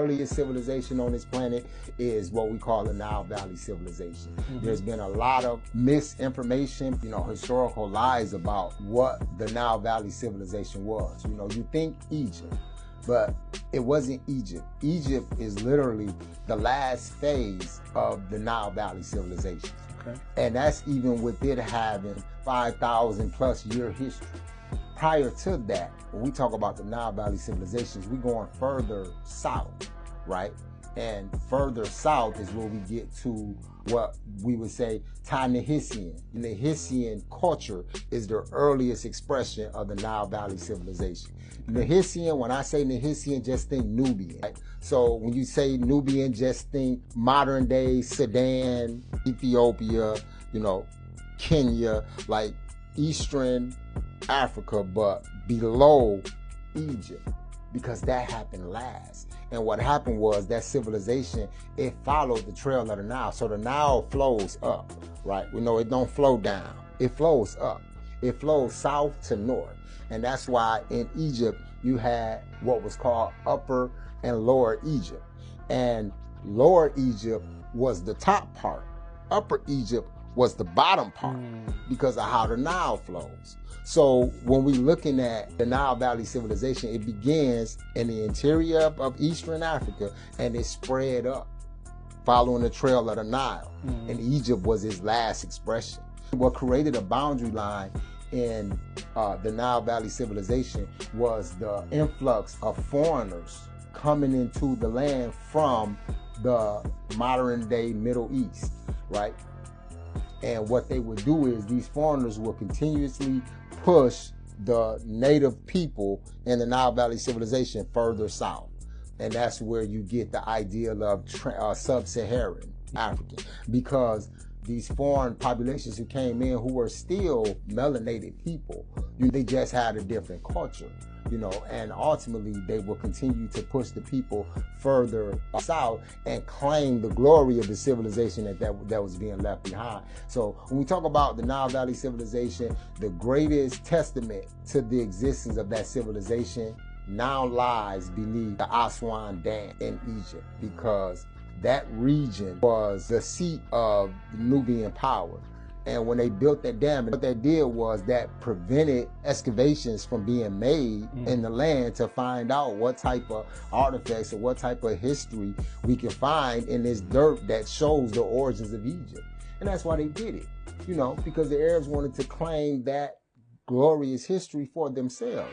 Earliest civilization on this planet is what we call the Nile Valley civilization. There's been a lot of misinformation, historical lies about what the Nile Valley civilization was. You think Egypt, but it wasn't Egypt. Egypt is literally the last phase of the Nile Valley civilization. Okay. And that's even with it having 5,000 plus year history. Prior to that, when we talk about the Nile Valley civilizations, we're going further south, right? And further south is where we get to what we would say Ta-Nehisian. Nehisian culture is the earliest expression of the Nile Valley civilization. Nehisian, when I say Nehisian, just think Nubian. Right? So when you say Nubian, just think modern day Sudan, Ethiopia, Kenya, like Eastern Africa, but below Egypt, because that happened last. And what happened was that civilization, it followed the trail of the Nile. So the Nile flows up, right? We know it don't flow down. It flows up. It flows south to north. And that's why in Egypt, you had what was called Upper and Lower Egypt. And Lower Egypt was the top part. Upper Egypt was the bottom part because of how the Nile flows. So when we're looking at the Nile Valley civilization, it begins in the interior of Eastern Africa and it spread up following the trail of the Nile. And Egypt was its last expression. What created a boundary line in the Nile Valley civilization was the influx of foreigners coming into the land from the modern day Middle East, right? And what they would do is these foreigners will continuously push the native people in the Nile Valley civilization further south. And that's where you get the idea of sub-Saharan African, because these foreign populations who came in who were still melanated people, they just had a different culture, and ultimately they will continue to push the people further south and claim the glory of the civilization that was being left behind. So when we talk about the Nile Valley civilization, the greatest testament to the existence of that civilization now lies beneath the Aswan Dam in Egypt, because that region was the seat of Nubian power. And when they built that dam, what that did was that prevented excavations from being made in the land to find out what type of artifacts or what type of history we can find in this dirt that shows the origins of Egypt. And that's why they did it, because the Arabs wanted to claim that glorious history for themselves.